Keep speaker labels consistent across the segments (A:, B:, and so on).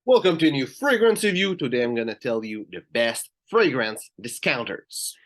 A: Welcome to a new fragrance review. Today I'm going to tell you the best fragrance discounters.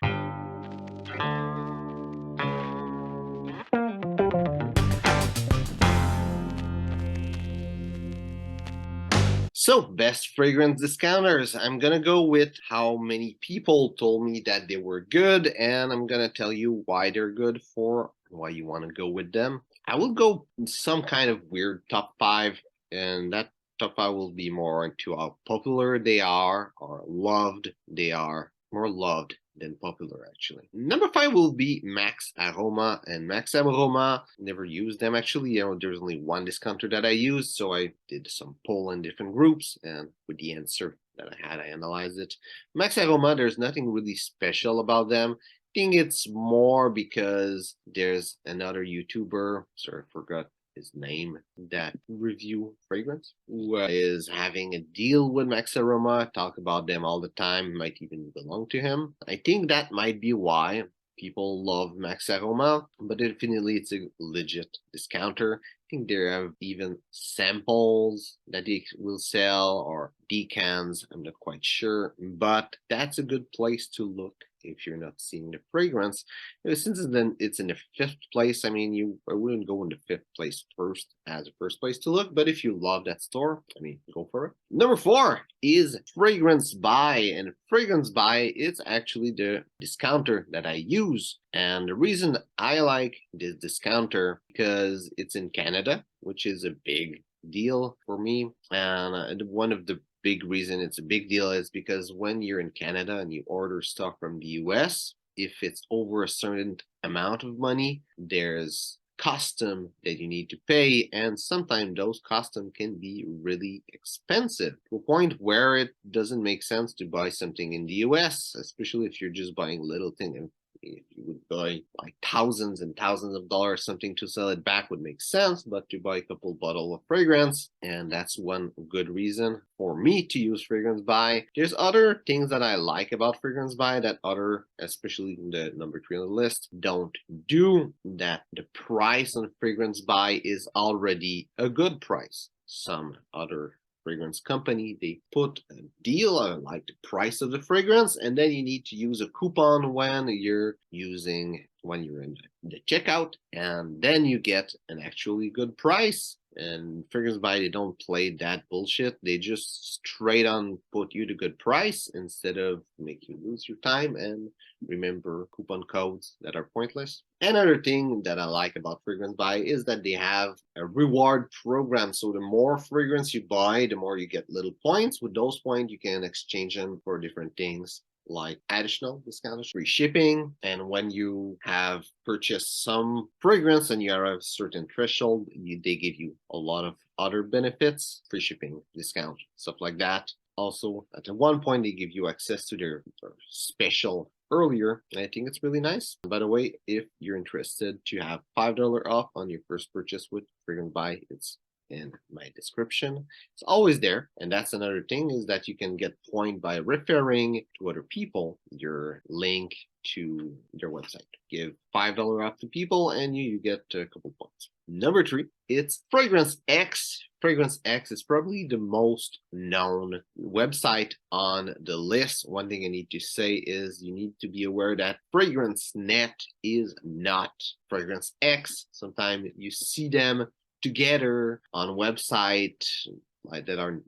A: So, best fragrance discounters. I'm going to go with how many people told me that they were good, and I'm going to tell you why they're good for why you want to go with them. I will go some kind of weird top five, and that top five will be more into how popular they are or loved they are. More loved than popular, actually. Number five will be maxaroma, and maxaroma, never used them actually. There's only one discounter that I used, so I did some poll in different groups, and with the answer that I had, I analyzed it. Maxaroma, there's nothing really special about them. I think it's more because there's another YouTuber, sorry, I forgot his name, that review fragrance, who is having a deal with maxaroma, talk about them all the time, might even belong to him. I think that might be why people love maxaroma, but definitely it's a legit discounter. I think there have even samples that they will sell or decants. I'm not quite sure, but that's a good place to look if you're not seeing the fragrance. Since it's in the fifth place, I mean, I wouldn't go in the fifth place first as a first place to look, but if you love that store, I mean, go for it. Number four is Fragrance Buy, and Fragrance Buy is actually the discounter that I use. And the reason I like this discounter because it's in Canada, which is a big deal for me. And one of the big reason it's a big deal is because when you're in Canada and you order stuff from the US, if it's over a certain amount of money, there's custom that you need to pay, and sometimes those custom can be really expensive to a point where it doesn't make sense to buy something in the US, especially if you're just buying little thing. If you would buy like thousands and thousands of dollars something to sell it back would make sense, but to buy a couple bottle of fragrance, and that's one good reason for me to use Fragrance Buy. There's other things that I like about Fragrance Buy that other, especially the number three on the list, don't do. That the price on Fragrance Buy is already a good price. Some other fragrance company, they put a deal on like the price of the fragrance, and then you need to use a coupon when you're in the checkout, and then you get an actually good price. And Fragrance Buy, they don't play that bullshit. They just straight on put you the good price instead of make you lose your time and remember coupon codes that are pointless. Another thing that I like about Fragrance Buy is that they have a reward program. So the more fragrance you buy, the more you get little points. With those points, you can exchange them for different things like additional discounts, free shipping, and when you have purchased some fragrance and you are at a certain threshold, they give you a lot of other benefits, free shipping, discount, stuff like that. Also, at one point, they give you access to their special earlier. I think it's really nice. By the way, if you're interested to have $5 off on your first purchase with Fragrance Buy, it's in my description. It's always there. And that's another thing, is that you can get point by referring to other people your link to their website. Give $5 off to people and you get a couple points. Number three, it's Fragrance X. Fragrance X is probably the most known website on the list. One thing I need to say is you need to be aware that Fragrance Net is not Fragrance X. Sometimes you see them together on website like that are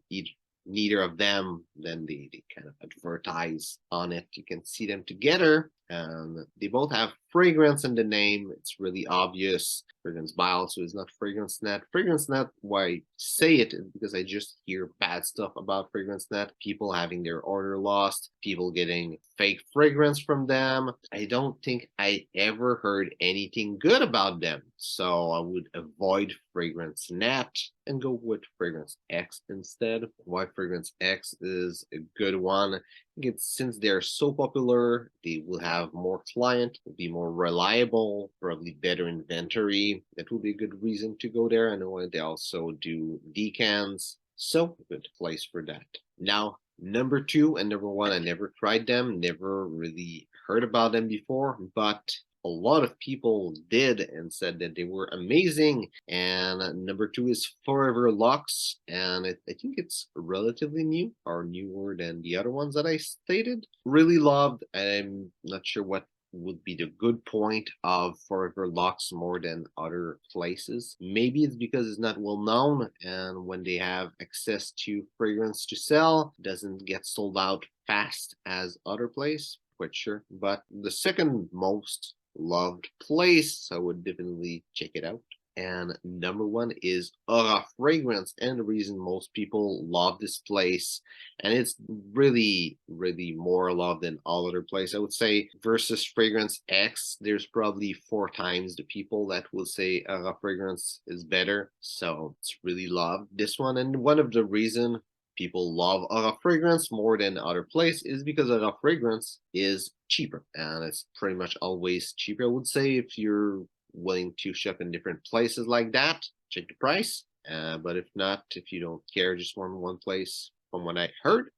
A: neither of them, then they kind of advertise on it. You can see them together, and they both have fragrance in the name. It's really obvious. Fragrance Buy also is not Fragrance Net. Fragrance Net, why I say it is because I just hear bad stuff about Fragrance Net. People having their order lost, people getting fake fragrance from them. I don't think I ever heard anything good about them. So I would avoid Fragrance Net and go with Fragrance X instead. Why Fragrance X is a good one? I think it's since they're so popular, they will have more clients, will be more reliable, probably better inventory. That would be a good reason to go there. I know they also do decants, so a good place for that. Now, number two and number one, I never tried them, never really heard about them before, but a lot of people did and said that they were amazing. And number two is Forever Lux, and I think it's relatively new or newer than the other ones that I stated. Really loved. I'm not sure what would be the good point of Forever Lux more than other places. Maybe it's because it's not well known, and when they have access to fragrance to sell, it doesn't get sold out fast as other place. Quite sure. But the second most loved place, I would definitely check it out. And number one is Aura Fragrance. And the reason most people love this place, and it's really, really more loved than all other places, I would say, versus Fragrance X, there's probably 4 times the people that will say Aura Fragrance is better. So it's really loved, this one. And one of the reason people love Aura Fragrance more than other place is because Aura Fragrance is cheaper, and it's pretty much always cheaper. I would say if you're willing to shop in different places like that, check the price. But if not, if you don't care, just want one place, from what I heard,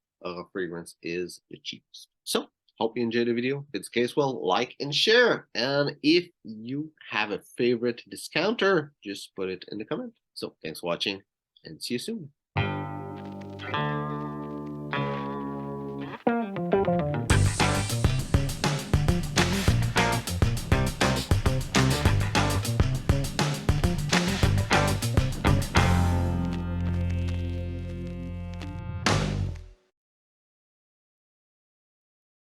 A: Fragrance is the cheapest. So hope you enjoyed the video. If it's the case, well, like and share. And if you have a favorite discounter, just put it in the comment. So thanks for watching, and see you soon.